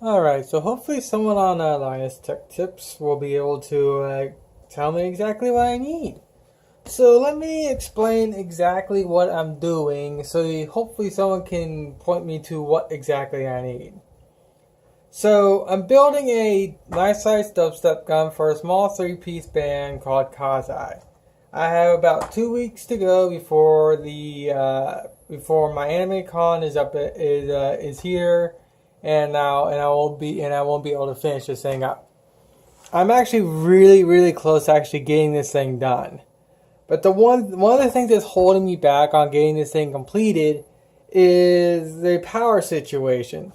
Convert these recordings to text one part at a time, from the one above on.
Alright, so hopefully someone on Linus Tech Tips will be able to tell me exactly what I need. So let me explain exactly what I'm doing so hopefully someone can point me to what exactly I need. So I'm building a nice sized dubstep gun for a small 3-piece band called Kazai. I have about 2 weeks to go before before my anime con is here, and I won't be able to finish this thing up. I'm actually really close to actually getting this thing done. But one of the things that's holding me back on getting this thing completed is the power situation.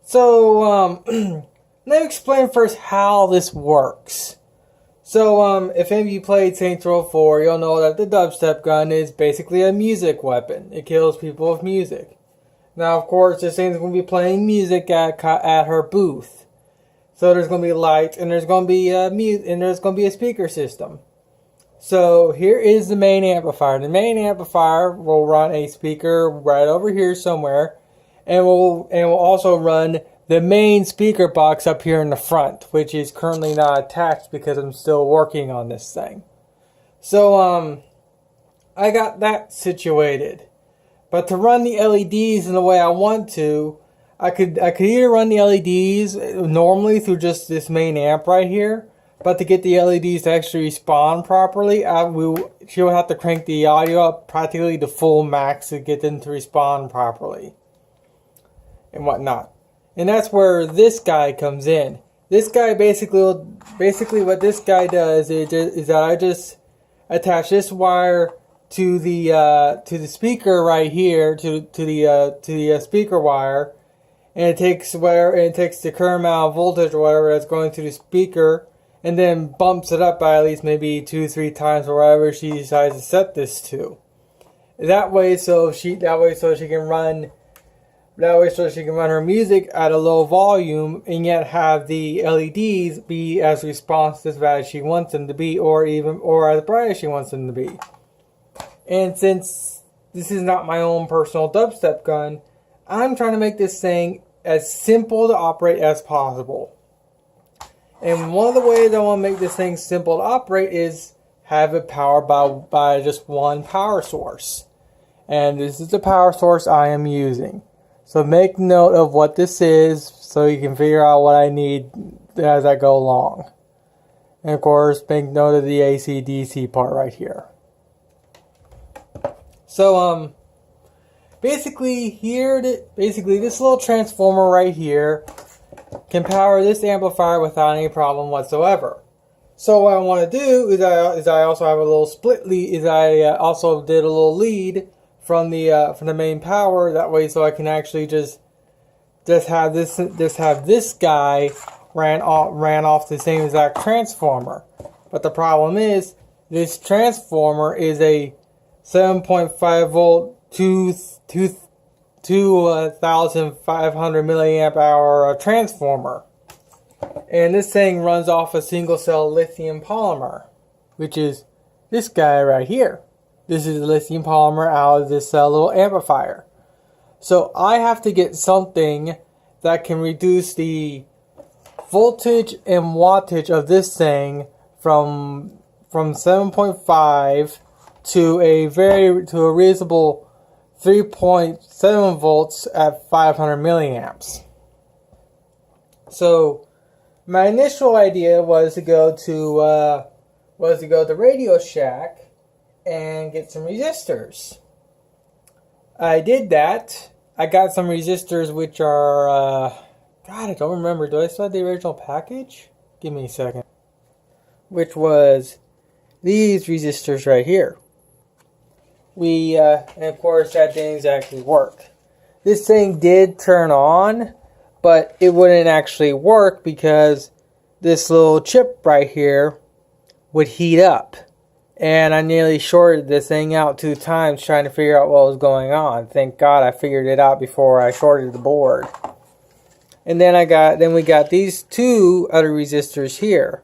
So let me explain first how this works. So if any of you played Saints Row 4, you'll know that the dubstep gun is basically a music weapon. It kills people with music. Now, of course, this thing's going to be playing music at her booth. So there's going to be lights, and there's going to be a speaker system. So here is the main amplifier. The main amplifier will run a speaker right over here somewhere, and will also run the main speaker box up here in the front, which is currently not attached because I'm still working on this thing. So I got that situated. But to run the LEDs in the way I want to, I could either run the LEDs normally through just this main amp right here, but to get the LEDs to actually respond properly, she'll have to crank the audio up practically to full max to get them to respond properly and whatnot. And that's where this guy comes in. This guy basically what this guy does is that I just attach this wire to the speaker right here, to the speaker wire, and it takes the current amount of voltage or whatever that's going to the speaker, and then bumps it up by at least maybe 2-3 times or whatever she decides to set this to. That way, so she can run her music at a low volume and yet have the LEDs be as responsive as she wants them to be, or as bright as she wants them to be. And since this is not my own personal dubstep gun, I'm trying to make this thing as simple to operate as possible. And one of the ways I want to make this thing simple to operate is have it powered by just one power source. And this is the power source I am using. So make note of what this is so you can figure out what I need as I go along. And of course, make note of the AC/DC part right here. So basically this little transformer right here can power this amplifier without any problem whatsoever. So what I want to do is I also have a little split lead. I also did a little lead from the main power. That way, so I can actually just have this guy ran off the same exact transformer. But the problem is this transformer is a 7.5 volt 2,500 milliamp hour transformer, and this thing runs off a single cell lithium polymer, which is this guy right here. This is the lithium polymer out of this little amplifier. So I have to get something that can reduce the voltage and wattage of this thing from 7.5 to a reasonable 3.7 volts at 500 milliamps. So my initial idea was to go to Radio Shack and get some resistors. I did that. I got some resistors which are God, I don't remember. Do I still have the original package? Give me a second. Which was these resistors right here. And of course that didn't exactly work. This thing did turn on, but it wouldn't actually work because this little chip right here would heat up. And I nearly shorted this thing out 2 times trying to figure out what was going on. Thank God I figured it out before I shorted the board. And then we got these 2 other resistors here.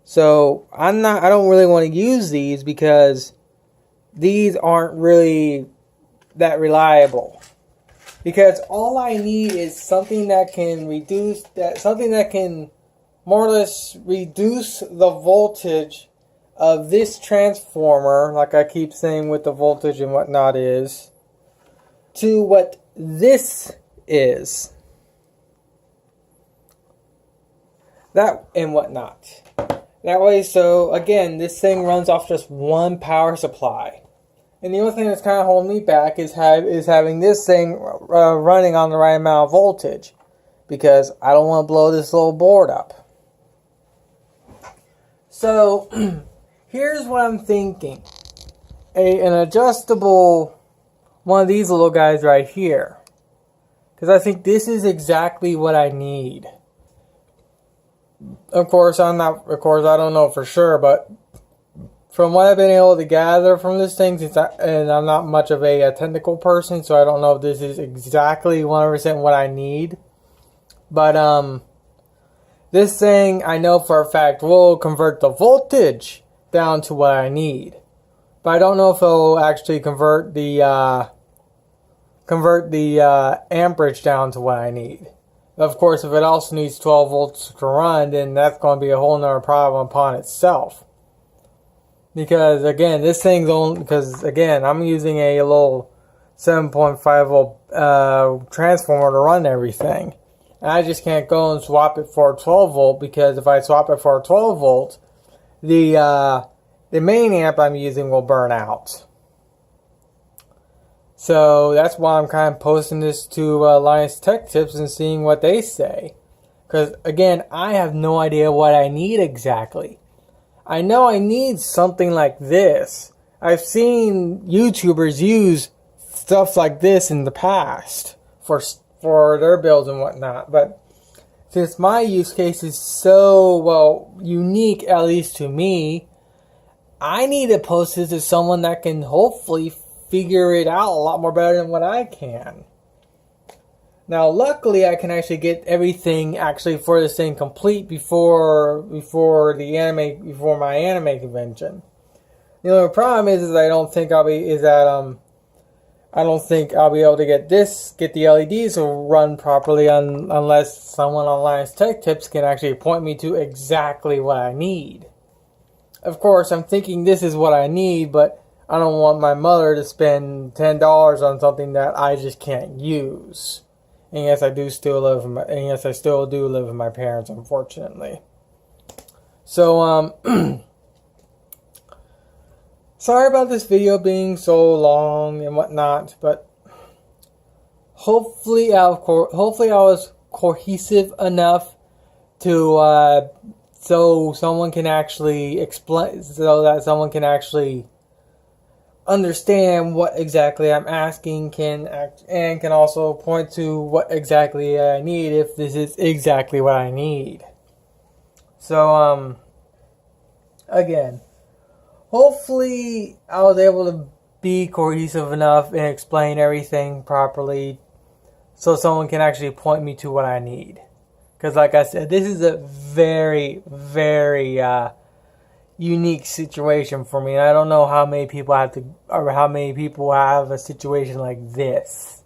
So I don't really want to use these because these aren't really that reliable. Because all I need is something that can more or less reduce the voltage of this transformer, like I keep saying with the voltage and whatnot is, to what this is. That and whatnot. That way, so again, this thing runs off just one power supply. And the only thing that's kind of holding me back is having this thing running on the right amount of voltage. Because I don't want to blow this little board up. So, here's what I'm thinking. An adjustable one of these little guys right here. Because I think this is exactly what I need. Of course, I don't know for sure, but from what I've been able to gather from this thing, and I'm not much of a technical person, so I don't know if this is exactly 100% what I need. But this thing, I know for a fact, will convert the voltage down to what I need. But I don't know if it'll actually convert the amperage down to what I need. Of course, if it also needs 12 volts to run, then that's going to be a whole nother problem upon itself. Because again, I'm using a little 7.5 volt transformer to run everything. And I just can't go and swap it for a 12 volt, because if I swap it for a 12 volt, the main amp I'm using will burn out. So that's why I'm kind of posting this to Linus Tech Tips and seeing what they say. Because again, I have no idea what I need exactly. I know I need something like this. I've seen YouTubers use stuff like this in the past for their builds and whatnot. But since my use case is so, unique, at least to me, I need to post this to someone that can hopefully figure it out a lot more better than what I can. Now, luckily, I can actually get everything for this thing complete before my anime convention. The only problem is I don't think I'll be able to get the LEDs to run properly unless someone on Linus Tech Tips can actually point me to exactly what I need. Of course, I'm thinking this is what I need, but I don't want my mother to spend $10 on something that I just can't use. And yes, I still do live with my parents, unfortunately. So, sorry about this video being so long and whatnot, but hopefully I was cohesive enough to so someone can actually understand what exactly I'm asking, and can also point to what exactly I need if this is exactly what I need. So, again, hopefully I was able to be cohesive enough and explain everything properly so someone can actually point me to what I need. Because like I said, this is a very, very unique situation for me, and I don't know how many people have a situation like this.